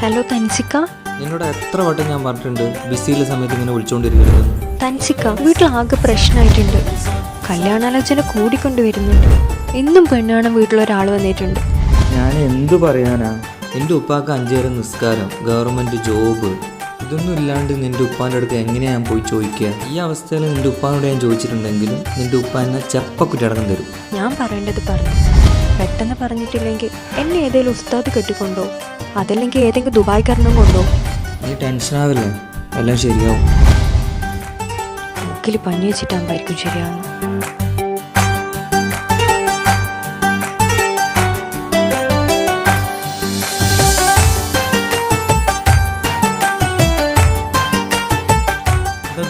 Hello തൻസിക്ക. നിന്നോട് എത്ര വട്ടം ഞാൻ പറഞ്ഞിട്ടുണ്ട് ബിസിയിലെ സമയത്ത് ഇങ്ങനെ വിളിച്ചുകൊണ്ടിരിക്കരുത്. തൻസിക്ക, വീട്ടിലാകെ പ്രശ്നമായിട്ടുണ്ട്. കല്യാണാലോചന കൂടിക്കൊണ്ടുവരുന്നുണ്ട്. എന്നും പെണ്ണാണ് വീട്ടിലൊരാൾ വന്നിട്ടുണ്ട്. ഞാൻ എന്തു പറയാനാ? എൻ്റെ ഉപ്പാക്ക് 5 നേരം നിസ്കാരം, ഗവൺമെൻറ് ജോബ്, ഇതൊന്നും ഇല്ലാണ്ട് നിൻ്റെ ഉപ്പാൻ്റെ അടുത്ത് എങ്ങനെയാണ് ഞാൻ പോയി ചോദിക്കുക? ഈ അവസ്ഥയിൽ നിൻ്റെ ഉപ്പാനോട് ഞാൻ ചോദിച്ചിട്ടുണ്ടെങ്കിലും നിൻ്റെ ഉപ്പ എന്നെ ചെപ്പക്കുറ്റി അടക്കം തരും. ഞാൻ പറയേണ്ടത് പറഞ്ഞു. പെട്ടെന്ന് പറഞ്ഞിട്ടില്ലെങ്കിൽ എന്നെ ഏതെങ്കിലും ഉസ്താദ് കെട്ടിക്കൊണ്ടോ, അതല്ലെങ്കിൽ ഏതെങ്കിലും ദുബായ്ക്കാരനും കൊണ്ടോ. നീ ടെൻഷനാവില്ലേ? എല്ലാം ശരിയാവും. മുക്കിൽ പഞ്ഞി വെച്ചിട്ടാകുമ്പോഴായിരിക്കും ശരിയാവുന്നു.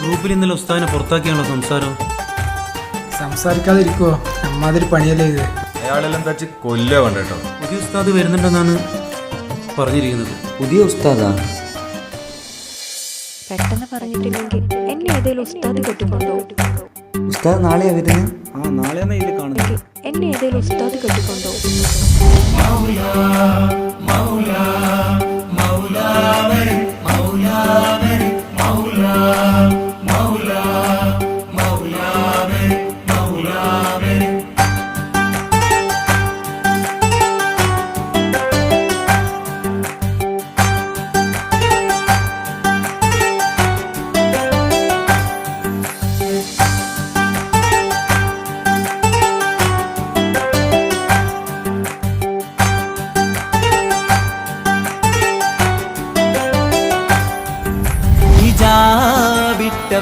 ഗ്രൂപ്പിൽ ഇന്നലെ ഉസ്താദിനെ പുറത്താക്കിയാണല്ലോ സംസാരം. സംസാരിക്കാതിരിക്കുവോ? അമ്മാതിരി പണിയല്ലേ ഇത്. അയാളെല്ലാം തച്ച് കൊല്ല വേണ്ട കേട്ടോ. പുതിയ ഉസ്താദ് വരുന്നുണ്ടെന്നാണ് പറഞ്ഞിരിക്കുന്നത്. പുതിയ ഉസ്താദാ? പെട്ടെന്ന് പറഞ്ഞിട്ടില്ലെങ്കിൽ എന്നെ ഏതെങ്കിലും ഉസ്താദ് കെട്ടിക്കൊണ്ടോ. ഉസ്താദ് നാളെയാ വരുന്നത്? നാളെയാണ് ഇതിൽ കാണുന്നത്. എന്നെ ഏതെങ്കിലും ഉസ്താദ് കെട്ടിക്കൊണ്ടോ.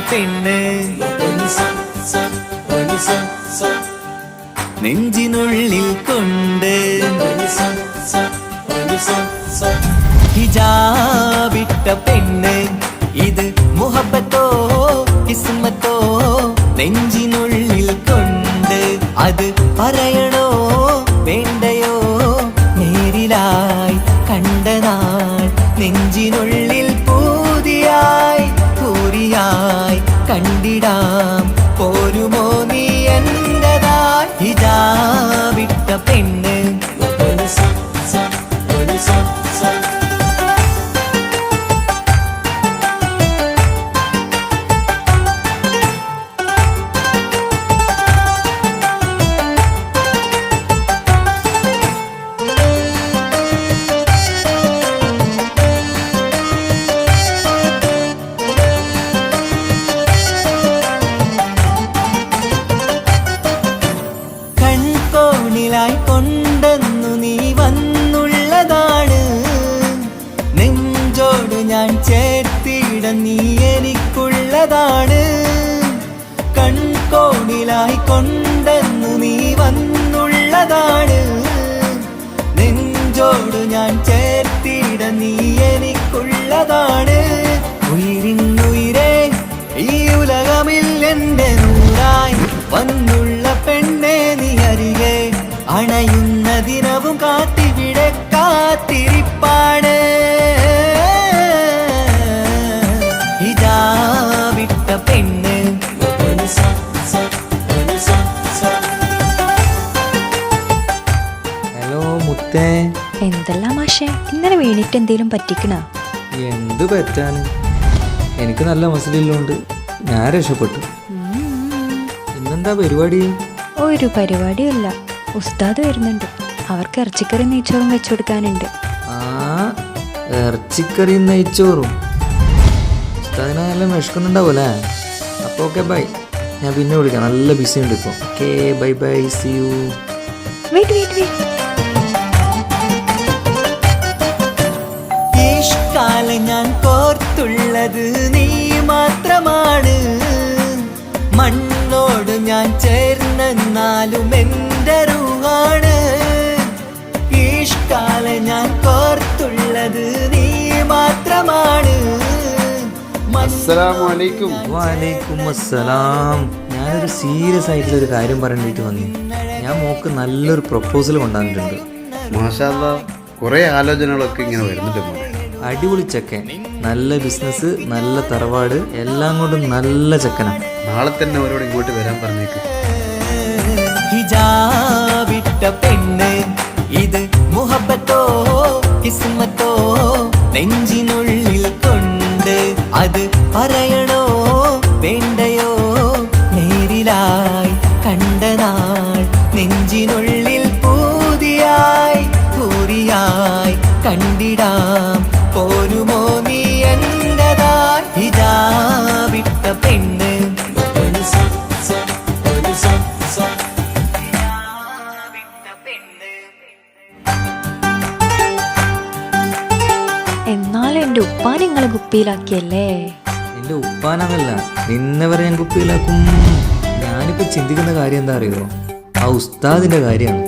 പെണ്ണ് നെഞ്ചിനുള്ളിൽ കൊണ്ട് ഹിജാബിട്ട പെണ്ണ്, ഇത് മുഹബത്തോ കിസ്മത്തോ നെഞ്ചിനുള്ളിൽ കൊണ്ട്. അത് പറയണോ വേണ്ടയോ, നേരിലായി കണ്ട നാൾ നെഞ്ചിനുള്ളിൽ പൂതിയായി പൂരിയായി കണ്ടിടാം. പോരുമോ നീ എന്റെതായി? ഹിജാബിട്ട പെണ്ണ് കൊണ്ടെന്നു നീ വന്നുള്ളതാണ്. നെഞ്ചോട് ഞാൻ ചേർത്തിട നീ എനിക്കുള്ളതാണ്. കൺകോണിലായി കൊണ്ടെന്നു നീ വന്നുള്ളതാണ്. നെഞ്ചോട് ഞാൻ ചേർത്തിട നീ എനിക്കുള്ളതാണ്. ഉയിരിന്നുയിരേ ഈ ഉലകമിൽ എന്റെ നൂറായി വന്നുള്ള പെണ്ണെ നീ അരികെ അണയുന്ന ദിനവും കാത്തിവിടെ കാത്തിരിപ്പാണ്. ഹിജാബിട്ട പെണ്ണ് ഹലോ മുത്തേ. എന്തെല്ലാം മാഷേ, ഇന്നലെ വീണിട്ട് എന്തേലും പറ്റിക്കണ? എന്ത് പറ്റാന്? എനിക്ക് നല്ല മസിലുള്ളതുകൊണ്ട് ഞാൻ രക്ഷപ്പെട്ടു. ഇന്നെന്താ പരിപാടി? ഒരു പരിപാടിയല്ല, ഉസ്താദ് വരുന്നുണ്ട്. അവർക്ക് ഇറച്ചിക്കറി നെയ്ച്ചോറും വെച്ചു കൊടുക്കാനുണ്ട്. ആ, ഇറച്ചിക്കറി നെയ്ച്ചോറും. ഉസ്താദിനെ നല്ല വിശക്കുന്നുണ്ടാവൂല്ലേ? അപ്പോൾ ഓക്കെ ബൈ, ഞാൻ പിന്നെ വിളിക്കാം. നല്ല ബിസി ഉണ്ട് ഇപ്പോൾ. Okay bye bye, see you. Wait. ഇഷ്കാലം ഞാൻ കോർത്തുള്ളത് നീ മാത്രമാണ്. മണ്ണോട് ഞാൻ ചേർന്നെന്നാലും എൻ്റെ റൂഹാണ്. ഇഷ്കാലം ഞാൻ കോർത്തുള്ളത് നീ മാത്രമാണ്. അസ്സലാമലൈക്കും. വലൈക്കും അസ്സലാം. ഞാനൊരു സീരിയസ് ആയിട്ടുള്ളൊരു കാര്യം പറയാനായിട്ട് വന്നു. ഞാൻ മോക്ക് നല്ലൊരു പ്രപ്പോസൽ കൊണ്ടുവന്നിട്ടുണ്ട്. മാഷാ അല്ലാഹ്, കുറെ ആലോചനകളൊക്കെ ഇങ്ങനെ വരുന്നുണ്ട് മോനെ. അടിപൊളി ചെക്കൻ, നല്ല ബിസിനസ്, നല്ല തറവാട്, എല്ലാം കൊണ്ടും നല്ല ചെക്കനാണ്. നാളെ തന്നെ അവരോട് ഇങ്ങോട്ട് വരാൻ പറഞ്ഞേക്ക്. ഹിജാബിട്ട പെണ്ണ്, ഇത് മുഹബത്തോ കിസ്മത്തോ നെഞ്ചിനുള്ളിൽ കൊണ്ട് അത് പറയണോ വേണ്ടയോ നേരിലായി കണ്ട നാൾ നെഞ്ചിനുള്ളിൽ പൂതിയായി പൂരിയായി കണ്ടിടാം പോരുമോ നീ എന്റതായി ഹിജാബിട്ട പെണ്ണ് എന്നാലും എൻ്റെ ഉപ്പാനെ നിങ്ങളെ കുപ്പിയിലാക്കിയല്ലേ. എൻ്റെ ഉപ്പാനതല്ല നിന്നെ വരെ ഞാൻ കുപ്പിയിലാക്കും. ഞാനിപ്പോൾ ചിന്തിക്കുന്ന കാര്യം എന്താ അറിയോ, ആ ഉസ്താദിൻ്റെ കാര്യമാണ്.